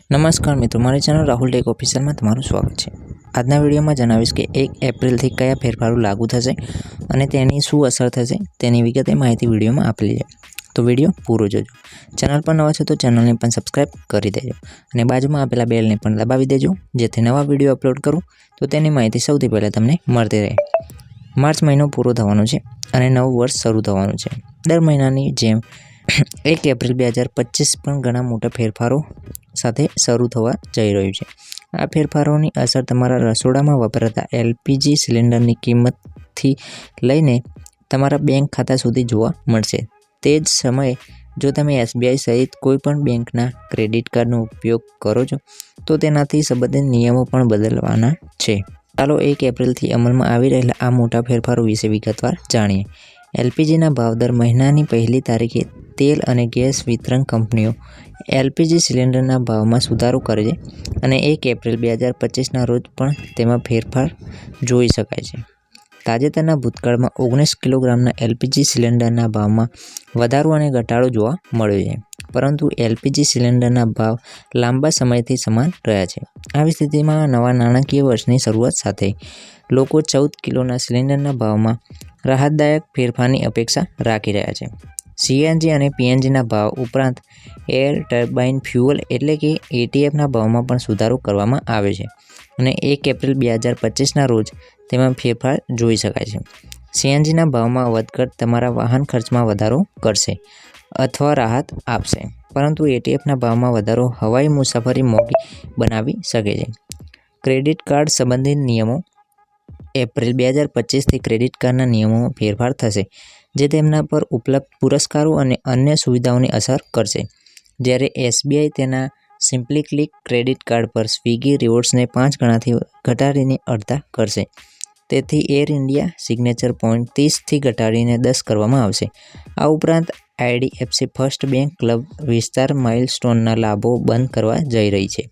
નમસ્કાર મિત્રો, મારી ચેનલ રાહુલ ટેક ઓફિશિયલમાં તમારું સ્વાગત છે। આજના વિડીયોમાં જણાવીશ કે 1 એપ્રિલથી કયા ફેરફારો લાગુ થશે અને તેની શું અસર થશે તેની વિગતે માહિતી વિડીયોમાં આપેલી છે, તો વિડીયો પૂરો જોજો। ચેનલ પર નવા છો તો ચેનલને પણ સબસ્ક્રાઇબ કરી દેજો અને બાજુમાં આપેલા બેલને પણ દબાવી દેજો, જેથી નવા વિડીયો અપલોડ કરું તો તેની માહિતી સૌથી પહેલાં તમને મળતી રહે। માર્ચ મહિનો પૂરો થવાનો છે અને નવું વર્ષ શરૂ થવાનું છે। દર મહિનાની જેમ 1 એપ્રિલ 2025 પણ ઘણા મોટા ફેરફારો સાથે શરૂ થવા જઈ રહ્યું છે। આ ફેરફારોની અસર તમારા રસોડામાં વપરાતા એલપીજી સિલિન્ડરની કિંમતથી લઈને તમારા બેંક ખાતા સુધી જોવા મળશે। તે જ સમયે જો તમે એસબીઆઈ સહિત કોઈપણ બેંકના ક્રેડિટ કાર્ડનો ઉપયોગ કરો છો તો તેનાથી સંબંધિત નિયમો પણ બદલવાના છે। ચાલો 1 એપ્રિલથી અમલમાં આવી રહેલા આ મોટા ફેરફારો વિશે વિગતવાર જાણીએ। એલપીજીના ભાવ દર મહિનાની પહેલી તારીખે તેલ અને ગેસ વિતરણ કંપનીઓ એલપીજી સિલિન્ડરના ભાવમાં સુધારો કરે છે અને 1 એપ્રિલ 2025ના રોજ પણ તેમાં ફેરફાર જોઈ શકાય છે। તાજેતરના ભૂતકાળમાં 19 કિલોગ્રામના એલપીજી સિલિન્ડરના ભાવમાં વધારો અને ઘટાડો જોવા મળ્યો છે, પરંતુ એલપીજી સિલિન્ડરના ભાવ લાંબા સમયથી સમાન રહ્યા છે। આવી સ્થિતિમાં નવા નાણાકીય વર્ષની શરૂઆત સાથે લોકો 14 કિલોના સિલિન્ડરના ભાવમાં રાહતદાયક ફેરફારની અપેક્ષા રાખી રહ્યા છે। સીએનજી અને પીએનજીના ભાવ ઉપરાંત એર ટર્બાઇન ફ્યુઅલ એટલે કે એટીએફના ભાવમાં પણ સુધારો કરવામાં આવ્યો છે અને 1 એપ્રિલ 2025ના રોજ તેમાં ફેરફાર જોઈ શકાય છે। સીએનજીના ભાવમાં વધઘટ તમારા વાહન ખર્ચમાં વધારો કરશે અથવા રાહત આપશે, પરંતુ એટીએફના ભાવમાં વધારો હવાઈ મુસાફરી મોંઘી બનાવી શકે છે। ક્રેડિટ કાર્ડ સંબંધિત નિયમો એપ્રિલ 2025થી ક્રેડિટ કાર્ડના નિયમોમાં ફેરફાર થશે, જે તેમના પર ઉપલબ્ધ પુરસ્કારો અને અન્ય સુવિધાઓની અસર કરશે। જ્યારે એસબીઆઈ તેના સિમ્પલી ક્લિક ક્રેડિટ કાર્ડ પર સ્વિગી રિવોર્ડ્સને 5 ગણાથી ઘટાડીને અડધા કરશે। તેથી એર ઇન્ડિયા સિગ્નેચર પોઈન્ટ 30થી ઘટાડીને 10 કરવામાં આવશે। આ ઉપરાંત આઈડીએફસી ફર્સ્ટ બેંક ક્લબ વિસ્તાર માઇલસ્ટોનના લાભો બંધ કરવા જઈ રહી છે।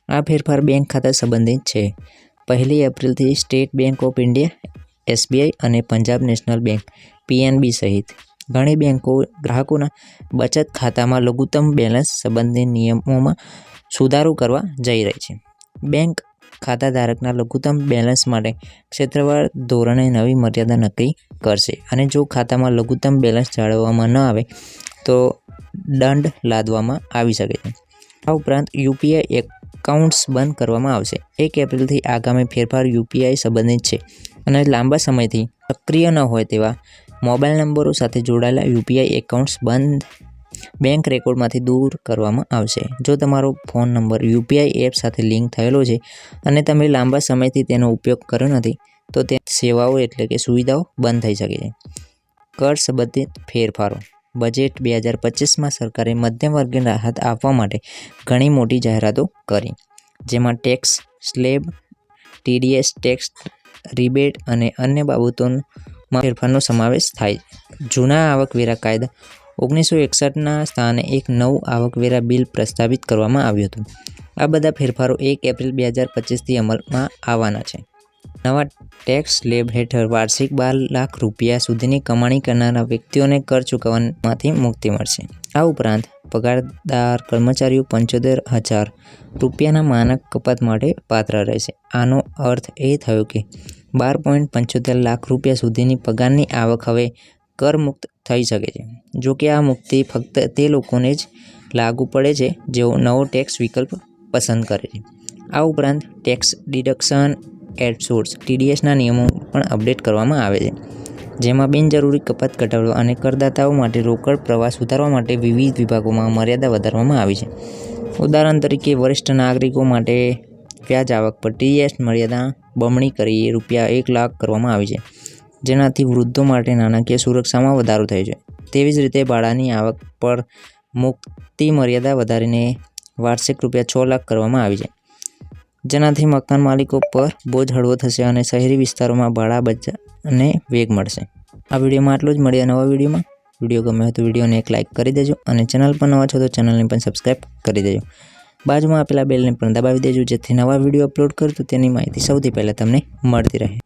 આ ફેરફાર બેંક ખાતા સંબંધિત છે। 1 એપ્રિલથી state bank of India SBI અને પંજાબ નેશનલ બેંક પીએનબી સહિત ઘણી બેંકો ગ્રાહકોના બચત ખાતામાં લઘુત્તમ બેલેન્સ સંબંધિત નિયમોમાં સુધારો કરવા જઈ રહી છે। બેંક ખાતાધારકના લઘુત્તમ બેલેન્સ માટે ક્ષેત્રવાળ ધોરણે નવી મર્યાદા નક્કી કરશે અને જો ખાતામાં લઘુત્તમ બેલેન્સ જાળવવામાં ન આવે તો દંડ લાદવામાં આવી શકે છે। આ ઉપરાંત યુપીઆઈ એકાઉન્ટ્સ બંધ કરવામાં આવશે। 1 એપ્રિલથી આગામી ફેરફાર યુપીઆઈ સંબંધિત છે અને લાંબા સમયથી સક્રિય ન હોય તેવા મોબાઈલ નંબરો સાથે જોડાયેલા યુપીઆઈ એકાઉન્ટ્સ બેંક રેકોર્ડમાંથી દૂર કરવામાં આવશે। જો તમારો ફોન નંબર યુપીઆઈ એપ સાથે લિંક થયેલો છે અને તમે લાંબા સમયથી તેનો ઉપયોગ કર્યો નથી, તો તે સેવાઓ એટલે કે સુવિધાઓ બંધ થઈ શકે છે। કર સંબંધિત ફેરફારો બજેટ 2025માં સરકારે મધ્યમ વર્ગને રાહત આપવા માટે ઘણી મોટી જાહેરાતો કરી, જેમાં tax slab, TDS tax rebate અને અન્ય બાબતોમાં ફેરફારનો સમાવેશ થાય છે। જૂના આવકવેરા કાયદા 1961ના સ્થાને એક નવું આવકવેરા બિલ પ્રસ્તાવિત કરવામાં આવ્યું હતું। આ બધા ફેરફારો 1 એપ્રિલ 2025થી અમલમાં આવવાના છે। નવા ટેક્સ સ્લેબ હેઠળ વાર્ષિક 12 લાખ રૂપિયા સુધીની કમાણી કરનારા વ્યક્તિઓને કર ચૂકવવામાંથી મુક્તિ મળશે। આ ઉપરાંત પગારદાર કર્મચારીઓ 75,000 રૂપિયાના માનક કપાત માટે પાત્ર રહેશે। આનો અર્થ એ થયો કે 12.75 લાખ રૂપિયા સુધીની પગારની આવક હવે કરમુક્ત થઈ શકે છે। જો કે આ મુક્તિ ફક્ત તે લોકોને જ લાગુ પડે છે જેઓ નવો ટેક્સ વિકલ્પ પસંદ કરે છે। આ ઉપરાંત ટેક્સ ડિડક્શન એટસોર્સ ટીડીએસના નિયમો પણ અપડેટ કરવામાં આવે છે, જેમાં બિનજરૂરી કપાત ઘટાડવા અને કરદાતાઓ માટે રોકડ પ્રવાહ સુધારવા માટે વિવિધ વિભાગોમાં મર્યાદા વધારવામાં આવી છે। ઉદાહરણ તરીકે, વરિષ્ઠ નાગરિકો માટે વ્યાજ આવક પર ટીડીએસ મર્યાદા બમણી કરી ₹1 લાખ કરવામાં આવી છે, જેનાથી વૃદ્ધો માટે નાણાકીય સુરક્ષામાં વધારો થયો છે। તેવી જ રીતે ભાડાની આવક પર મુક્તિ મર્યાદા વધારીને વાર્ષિક ₹6 લાખ કરવામાં આવી છે, જેનાથી મકાન માલિકો પર બોજ હળવો થશે અને શહેરી વિસ્તારોમાં ભાડા બજારને વેગ મળશે। આ વિડીયોમાં આટલું જ। મળીએ નવા વિડીયોમાં। વિડીયો ગમ્યો હોય તો વિડીયોને એક લાઇક કરી દેજો અને ચેનલ પર નવા છો તો ચેનલને પણ સબસ્ક્રાઇબ કરી દેજો। બાજુમાં આપેલા બેલને પણ દબાવી દેજો, જેથી નવા વિડીયો અપલોડ કરું તો તેની માહિતી સૌથી પહેલાં તમને મળતી રહે।